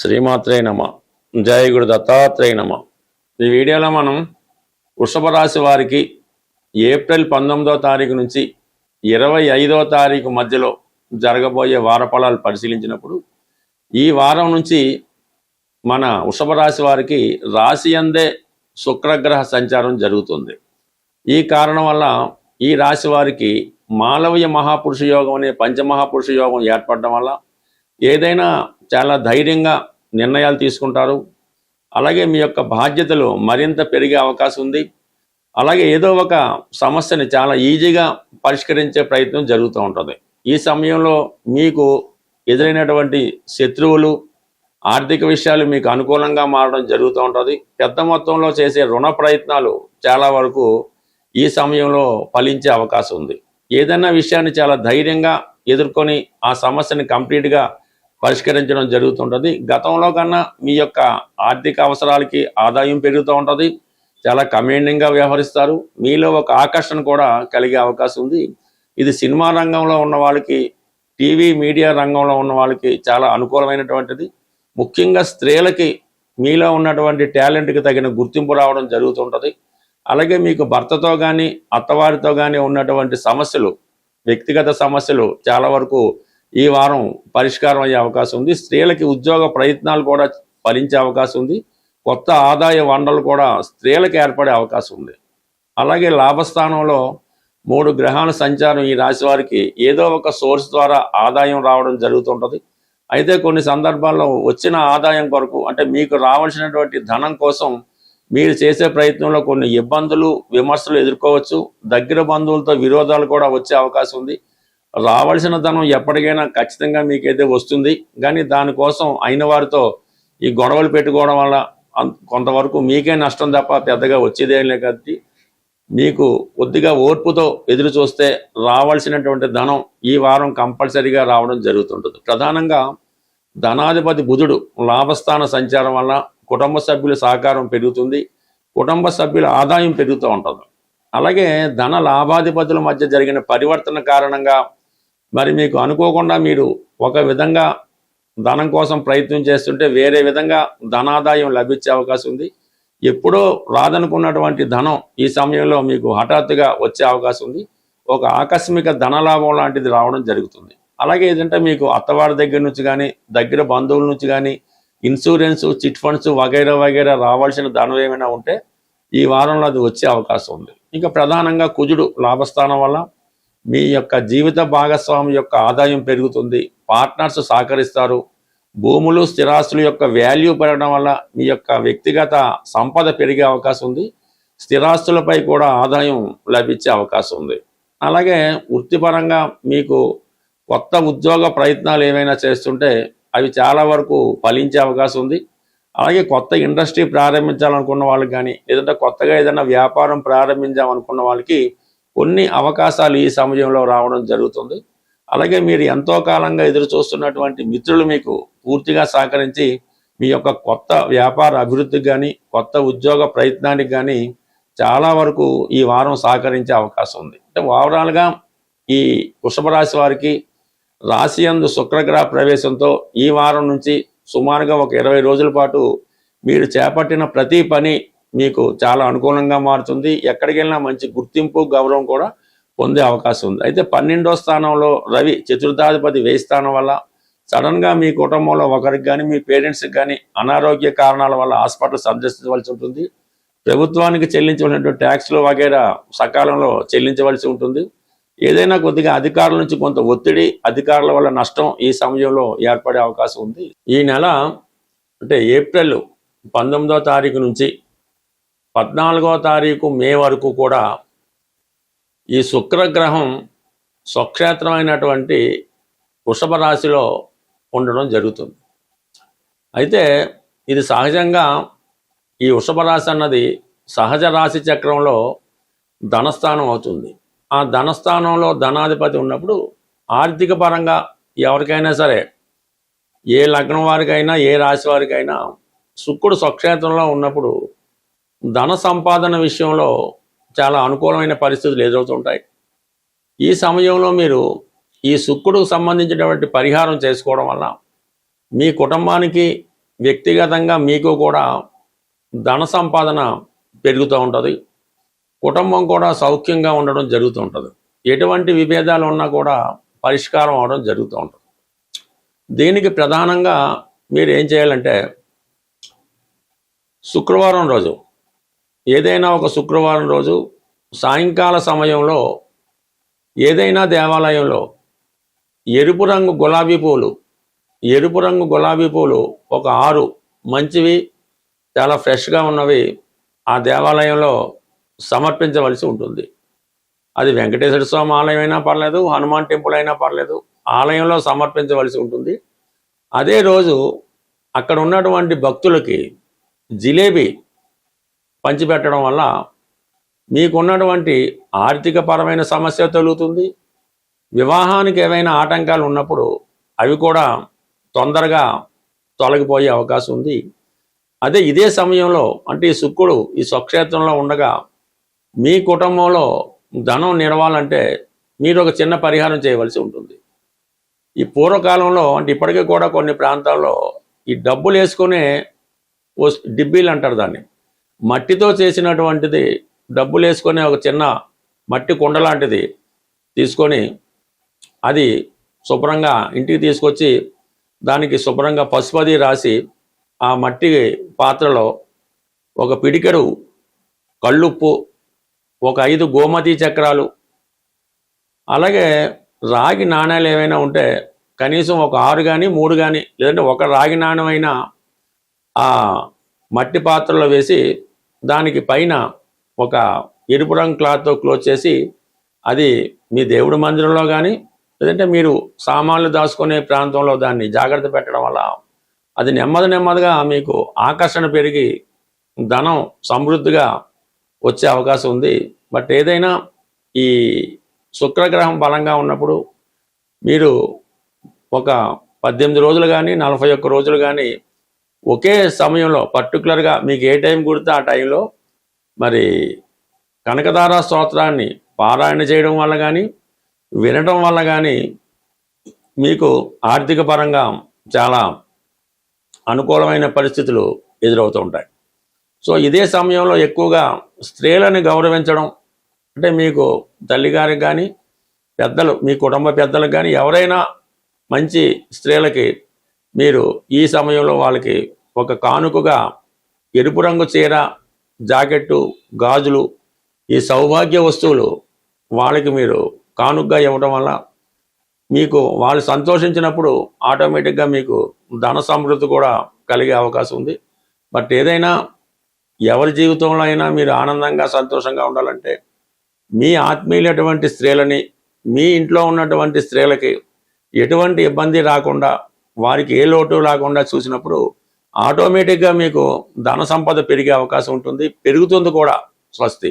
శ్రీమాత్రే నమ. జయ గురు దత్తాత్రేయ నమ. ఈ వీడియోలో మనం వృషభ రాశి వారికి ఏప్రిల్ 19వ తారీఖు నుంచి 25వ తారీఖు మధ్యలో జరగబోయే వార ఫలాలు పరిశీలించినప్పుడు ఈ వారం నుంచి మన వృషభ రాశి వారికి రాశి అందే శుక్రగ్రహ సంచారం జరుగుతుంది. ఈ కారణం వల్ల ఈ రాశి వారికి మాలవీయ మహాపురుష యోగం అనే పంచమహాపురుష యోగం ఏర్పడడం వల్ల ఏదైనా చాలా ధైర్యంగా నిర్ణయాలు తీసుకుంటారు. అలాగే మీ యొక్క బాధ్యతలు మరింత పెరిగే అవకాశం ఉంది. అలాగే ఏదో ఒక సమస్యని చాలా ఈజీగా పరిష్కరించే ప్రయత్నం జరుగుతూ ఉంటుంది. ఈ సమయంలో మీకు ఎదురైనటువంటి శత్రువులు, ఆర్థిక విషయాలు మీకు అనుకూలంగా మారడం జరుగుతూ ఉంటుంది. పెద్ద మొత్తంలో చేసే రుణ ప్రయత్నాలు చాలా వరకు ఈ సమయంలో ఫలించే అవకాశం ఉంది. ఏదైనా విషయాన్ని చాలా ధైర్యంగా ఎదుర్కొని ఆ సమస్యని కంప్లీట్గా పరిష్కరించడం జరుగుతుంటుంది. గతంలో కన్నా మీ యొక్క ఆర్థిక అవసరాలకి ఆదాయం పెరుగుతూ ఉంటుంది. చాలా కమాండింగ్గా వ్యవహరిస్తారు. మీలో ఒక ఆకర్షణ కూడా కలిగే అవకాశం ఉంది. ఇది సినిమా రంగంలో ఉన్న వాళ్ళకి, టీవీ మీడియా రంగంలో ఉన్న వాళ్ళకి చాలా అనుకూలమైనటువంటిది. ముఖ్యంగా స్త్రీలకి మీలో ఉన్నటువంటి టాలెంట్కి తగిన గుర్తింపు రావడం జరుగుతుంటుంది. అలాగే మీకు భర్తతో కానీ అత్తవారితో కానీ ఉన్నటువంటి సమస్యలు, వ్యక్తిగత సమస్యలు చాలా వరకు ఈ వారం పరిష్కారం అయ్యే అవకాశం ఉంది. స్త్రీలకి ఉద్యోగ ప్రయత్నాలు కూడా ఫలించే అవకాశం ఉంది. కొత్త ఆదాయ వనరులు కూడా స్త్రీలకు ఏర్పడే అవకాశం ఉంది. అలాగే లాభస్థానంలో 3 గ్రహాల సంచారం ఈ రాశి వారికి ఏదో ఒక సోర్స్ ద్వారా ఆదాయం రావడం జరుగుతుంటుంది. అయితే కొన్ని సందర్భాల్లో వచ్చిన ఆదాయం కొరకు, అంటే మీకు రావాల్సినటువంటి ధనం కోసం మీరు చేసే ప్రయత్నంలో కొన్ని ఇబ్బందులు, విమర్శలు ఎదుర్కోవచ్చు. దగ్గర బంధువులతో విరోధాలు కూడా వచ్చే అవకాశం ఉంది. రావాల్సిన ధనం ఎప్పటికైనా ఖచ్చితంగా మీకైతే వస్తుంది. కానీ దానికోసం అయిన వారితో ఈ గొడవలు పెట్టుకోవడం వల్ల కొంతవరకు మీకే నష్టం తప్ప పెద్దగా వచ్చేదేం లేదు. కాబట్టి మీకు కొద్దిగా ఓర్పుతో ఎదురు చూస్తే రావాల్సినటువంటి ధనం ఈ వారం కంపల్సరీగా రావడం జరుగుతుంటుంది. ప్రధానంగా ధనాధిపతి బుధుడు లాభస్థాన సంచారం వల్ల కుటుంబ సభ్యుల సహకారం పెరుగుతుంది. కుటుంబ సభ్యుల ఆదాయం పెరుగుతూ ఉంటుంది. అలాగే ధన లాభాధిపతుల మధ్య జరిగిన పరివర్తన కారణంగా మరి మీకు అనుకోకుండా మీరు ఒక విధంగా ధనం కోసం ప్రయత్నం చేస్తుంటే వేరే విధంగా ధనాదాయం లభించే అవకాశం ఉంది. ఎప్పుడో రాదనుకున్నటువంటి ధనం ఈ సమయంలో మీకు హఠాత్తుగా వచ్చే అవకాశం ఉంది. ఒక ఆకస్మిక ధనలాభం లాంటిది రావడం జరుగుతుంది. అలాగే ఏదంటే మీకు అత్తవారి దగ్గర నుంచి కానీ, దగ్గర బంధువుల నుంచి కానీ ఇన్సూరెన్స్, చిట్ ఫండ్స్ వగైరా వగైరా రావాల్సిన ధనం ఏమైనా ఉంటే ఈ వారంలో అది వచ్చే అవకాశం ఉంది. ఇంకా ప్రధానంగా కుజుడు లాభస్థానం వల్ల మీ యొక్క జీవిత భాగస్వామి యొక్క ఆదాయం పెరుగుతుంది. పార్ట్నర్స్ సహకరిస్తారు. భూములు, స్థిరాస్తుల యొక్క వాల్యూ పెరగడం వల్ల మీ యొక్క వ్యక్తిగత సంపద పెరిగే అవకాశం ఉంది. స్థిరాస్తులపై కూడా ఆదాయం లభించే అవకాశం ఉంది. అలాగే వృత్తిపరంగా మీకు కొత్త ఉద్యోగ ప్రయత్నాలు ఏమైనా చేస్తుంటే అవి చాలా వరకు ఫలించే అవకాశం ఉంది. అలాగే కొత్త ఇండస్ట్రీ ప్రారంభించాలనుకున్న వాళ్ళకి కానీ, లేదంటే కొత్తగా ఏదైనా వ్యాపారం ప్రారంభించాలనుకున్న వాళ్ళకి కొన్ని అవకాశాలు ఈ సమయంలో రావడం జరుగుతుంది. అలాగే మీరు ఎంతో కాలంగా ఎదురు చూస్తున్నటువంటి మిత్రులు మీకు పూర్తిగా సహకరించి మీ యొక్క కొత్త వ్యాపార అభివృద్ధికి కానీ, కొత్త ఉద్యోగ ప్రయత్నానికి కానీ చాలా వరకు ఈ వారం సహకరించే అవకాశం ఉంది. అంటే ఓవరాల్గా ఈ వృషభ రాశి వారికి రాశి యందు శుక్రగ్రహ ప్రవేశంతో ఈ వారం నుంచి సుమారుగా ఒక 20 రోజుల పాటు మీరు చేపట్టిన ప్రతి పని మీకు చాలా అనుకూలంగా మారుతుంది. ఎక్కడికి వెళ్ళినా మంచి గుర్తింపు, గౌరవం కూడా పొందే అవకాశం ఉంది. అయితే 12వ స్థానంలో రవి చతుర్థాధిపతి వ్యయ స్థానం వల్ల సడన్గా మీ కుటుంబంలో ఒకరికి కానీ, మీ పేరెంట్స్కి కానీ అనారోగ్య కారణాల వల్ల హాస్పిటల్ సందర్శించవలసి ఉంటుంది. ప్రభుత్వానికి చెల్లించవలసినటువంటి ట్యాక్స్లు వగైరా సకాలంలో చెల్లించవలసి ఉంటుంది. ఏదైనా కొద్దిగా అధికారుల నుంచి కొంత ఒత్తిడి, అధికారుల వల్ల నష్టం ఈ సమయంలో ఏర్పడే అవకాశం ఉంది. ఈ నెల అంటే ఏప్రిల్ 19వ తారీఖు నుంచి 14వ తారీఖు మే వరకు కూడా ఈ శుక్రగ్రహం స్వక్షేత్రమైనటువంటి వృషభ రాశిలో ఉండడం జరుగుతుంది. అయితే ఇది సహజంగా ఈ వృషభ రాశి అన్నది సహజ రాశి చక్రంలో ధనస్థానం అవుతుంది. ఆ ధనస్థానంలో ధనాధిపతి ఉన్నప్పుడు ఆర్థిక పరంగా ఎవరికైనా సరే, ఏ లగ్నం వారికైనా, ఏ రాశి వారికైనా శుక్రుడు స్వక్షేత్రంలో ఉన్నప్పుడు ధన సంపాదన విషయంలో చాలా అనుకూలమైన పరిస్థితులు ఎదురవుతుంటాయి. ఈ సమయంలో మీరు ఈ శుక్రుడికి సంబంధించినటువంటి పరిహారం చేసుకోవడం వల్ల మీ కుటుంబానికి, వ్యక్తిగతంగా మీకు కూడా ధన సంపాదన పెరుగుతూ ఉంటుంది. కుటుంబం కూడా సౌఖ్యంగా ఉండడం జరుగుతూ ఉంటుంది. ఎటువంటి విభేదాలు ఉన్నా కూడా పరిష్కారం అవడం జరుగుతూ ఉంటుంది. దీనికి ప్రధానంగా మీరు ఏం చేయాలంటే, శుక్రవారం రోజు, ఏదైనా ఒక శుక్రవారం రోజు సాయంకాల సమయంలో ఏదైనా దేవాలయంలో ఎరుపు రంగు గులాబీ పూలు ఒక 6 మంచివి, చాలా ఫ్రెష్గా ఉన్నవి ఆ దేవాలయంలో సమర్పించవలసి ఉంటుంది. అది వెంకటేశ్వర స్వామి ఆలయం అయినా పర్లేదు, హనుమాన్ టెంపుల్ అయినా పర్లేదు, ఆలయంలో సమర్పించవలసి ఉంటుంది. అదే రోజు అక్కడ ఉన్నటువంటి భక్తులకి జిలేబీ పంచిపెట్టడం వల్ల మీకున్నటువంటి ఆర్థికపరమైన సమస్య తొలుగుతుంది. వివాహానికి ఏవైనా ఆటంకాలు ఉన్నప్పుడు అవి కూడా తొందరగా తొలగిపోయే అవకాశం ఉంది. అదే ఇదే సమయంలో, అంటే ఈ శుక్రుడు ఈ స్వక్షేత్రంలో ఉండగా మీ కుటుంబంలో ధనం నిలవాలంటే మీరు ఒక చిన్న పరిహారం చేయవలసి ఉంటుంది. ఈ పూర్వకాలంలో, అంటే ఇప్పటికీ కూడా కొన్ని ప్రాంతాల్లో ఈ డబ్బులు వేసుకునే డిబ్బీలు అంటారు దాన్ని, మట్టితో చేసినటువంటిది డబ్బులు వేసుకునే ఒక చిన్న మట్టి కుండ లాంటిది తీసుకొని అది శుభ్రంగా ఇంటికి తీసుకొచ్చి దానికి శుభ్రంగా పసుపది రాసి ఆ మట్టి పాత్రలో ఒక పిడికెడు కళ్ళుప్పు, ఒక 5 గోమతి చక్రాలు, అలాగే రాగి నాణ్యాలు ఏవైనా ఉంటే కనీసం ఒక 6 కానీ 3 కానీ, లేదంటే ఒక రాగి నాణ్యమైనా ఆ మట్టి పాత్రలో వేసి దానికి పైన ఒక ఎరుపు రంగు క్లాత్తో క్లోజ్ చేసి అది మీ దేవుడి మందిరంలో కానీ, లేదంటే మీరు సామాన్లు దాచుకునే ప్రాంతంలో దాన్ని జాగ్రత్త పెట్టడం వల్ల అది నెమ్మదిగా మీకు ఆకర్షణ పెరిగి ధనం సమృద్ధిగా వచ్చే అవకాశం ఉంది. బట్ ఏదైనా ఈ శుక్రగ్రహం బలంగా ఉన్నప్పుడు మీరు ఒక 18 రోజులు కానీ 41 రోజులు కానీ ఒకే సమయంలో పర్టికులర్గా మీకు ఏ టైం కుడితే ఆ టైంలో మరి కనకధార స్తోత్రాన్ని పారాయణ చేయడం వల్ల కానీ వినడం వల్ల కానీ మీకు ఆర్థిక పరంగా చాలా అనుకూలమైన పరిస్థితులు ఎదురవుతూ ఉంటాయి. సో ఇదే సమయంలో ఎక్కువగా స్త్రీలను గౌరవించడం, అంటే మీకు తల్లిగారికి కానీ పెద్దలు, మీ కుటుంబ పెద్దలకు కానీ ఎవరైనా మంచి స్త్రీలకి మీరు ఈ సమయంలో వాళ్ళకి ఒక కానుకగా ఎరుపు రంగు చీర, జాకెట్టు, గాజులు, ఈ సౌభాగ్య వస్తువులు వాళ్ళకి మీరు కానుకగా ఇవ్వడం వల్ల మీకు వాళ్ళు సంతోషించినప్పుడు ఆటోమేటిక్గా మీకు ధన సమృద్ధి కూడా కలిగే అవకాశం ఉంది. బట్ ఏదైనా ఎవరి జీవితంలో అయినా మీరు ఆనందంగా సంతోషంగా ఉండాలంటే మీ ఆత్మీయులటువంటి స్త్రీలని, మీ ఇంట్లో ఉన్నటువంటి స్త్రీలకి ఎటువంటి ఇబ్బంది రాకుండా, వారికి ఏ లోటు రాకుండా చూసినప్పుడు ఆటోమేటిక్గా మీకు ధన సంపద పెరిగే అవకాశం ఉంటుంది, పెరుగుతుంది కూడా. స్వస్తి.